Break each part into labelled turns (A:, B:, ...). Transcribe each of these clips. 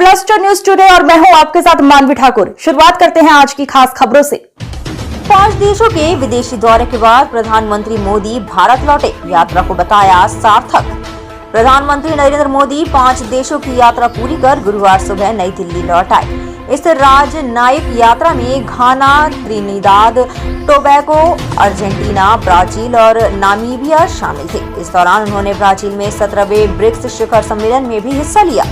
A: Cluster news today और मैं हूं आपके साथ मानवी ठाकुर। शुरुआत करते हैं आज की खास खबरों से। 5 देशों के विदेशी दौरे के बाद प्रधानमंत्री मोदी भारत लौटे, यात्रा को बताया सार्थक। प्रधानमंत्री नरेंद्र मोदी 5 देशों की यात्रा पूरी कर गुरुवार सुबह नई दिल्ली लौट आए। इस राजनयिक यात्रा में घाना, त्रिनिदाद टोबैगो, अर्जेंटीना, ब्राजील और नामीबिया शामिल थे। इस दौरान उन्होंने ब्राजील में 17वें ब्रिक्स शिखर सम्मेलन में भी हिस्सा लिया।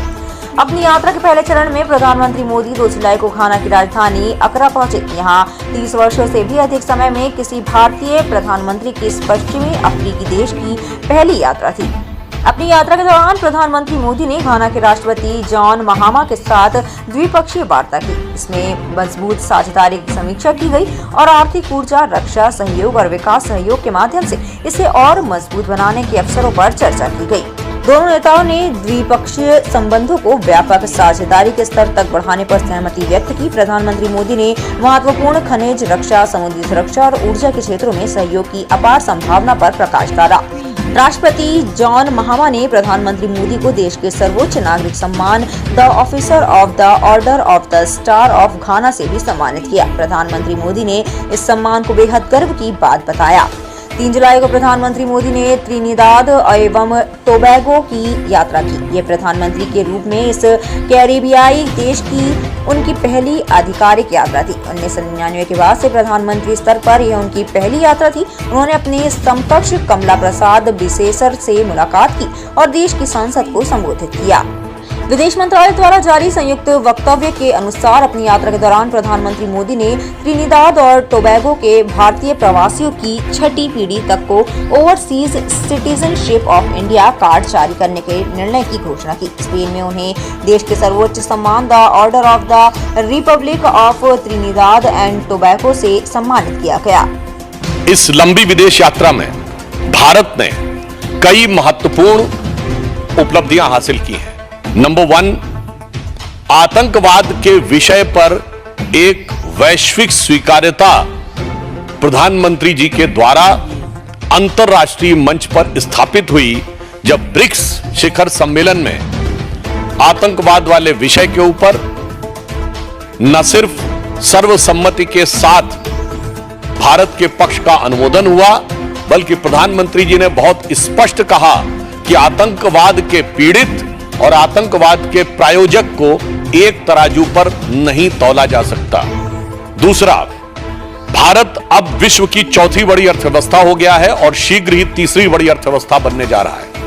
A: अपनी यात्रा के पहले चरण में प्रधानमंत्री मोदी 2 जुलाई को घाना की राजधानी अकरा पहुंचे। यहाँ 30 वर्षों से भी अधिक समय में किसी भारतीय प्रधानमंत्री की इस पश्चिमी अफ्रीकी देश की पहली यात्रा थी। अपनी यात्रा के दौरान प्रधानमंत्री मोदी ने घाना के राष्ट्रपति जॉन महामा के साथ द्विपक्षीय वार्ता की। इसमें मजबूत साझेदारी की समीक्षा की गई और आर्थिक, ऊर्जा, रक्षा सहयोग और विकास सहयोग के माध्यम से इसे और मजबूत बनाने के अवसरों पर चर्चा की गई। दोनों नेताओं ने द्विपक्षीय संबंधों को व्यापक साझेदारी के स्तर तक बढ़ाने पर सहमति व्यक्त की। प्रधानमंत्री मोदी ने महत्वपूर्ण खनिज, रक्षा, समुद्री सुरक्षा और ऊर्जा के क्षेत्रों में सहयोग की अपार संभावना पर प्रकाश डाला। राष्ट्रपति जॉन महामा ने प्रधानमंत्री मोदी को देश के सर्वोच्च नागरिक सम्मान the officer of the order of the star of घाना से भी सम्मानित किया। प्रधानमंत्री मोदी ने इस सम्मान को बेहद गर्व की बात बताया। 3 जुलाई को प्रधानमंत्री मोदी ने त्रिनिदाद एवं टोबैगो की यात्रा की। ये प्रधानमंत्री के रूप में इस कैरिबियाई देश की उनकी पहली आधिकारिक यात्रा थी। 1999 के बाद से प्रधानमंत्री स्तर पर यह उनकी पहली यात्रा थी। उन्होंने अपने समकक्ष कमला प्रसाद बिसेसर से मुलाकात की और देश की संसद को संबोधित किया। विदेश मंत्रालय द्वारा जारी संयुक्त वक्तव्य के अनुसार अपनी यात्रा के दौरान प्रधानमंत्री मोदी ने त्रिनिदाद और टोबैगो के भारतीय प्रवासियों की 6ठी पीढ़ी तक को overseas citizenship of India card जारी करने के निर्णय की घोषणा की। स्पेन में उन्हें देश के सर्वोच्च सम्मान the order of the Republic of Trinidad and Tobago से सम्मानित किया गया।
B: इस लंबी विदेश यात्रा में भारत ने कई महत्वपूर्ण उपलब्धियां हासिल की हैं। नंबर 1, आतंकवाद के विषय पर एक वैश्विक स्वीकार्यता प्रधानमंत्री जी के द्वारा अंतर्राष्ट्रीय मंच पर स्थापित हुई, जब ब्रिक्स शिखर सम्मेलन में आतंकवाद वाले विषय के ऊपर न सिर्फ सर्वसम्मति के साथ भारत के पक्ष का अनुमोदन हुआ, बल्कि प्रधानमंत्री जी ने बहुत स्पष्ट कहा कि आतंकवाद के पीड़ित और आतंकवाद के प्रायोजक को एक तराजू पर नहीं तौला जा सकता। दूसरा, भारत अब विश्व की 4थी बड़ी अर्थव्यवस्था हो गया है और शीघ्र ही 3री बड़ी अर्थव्यवस्था बनने जा रहा है।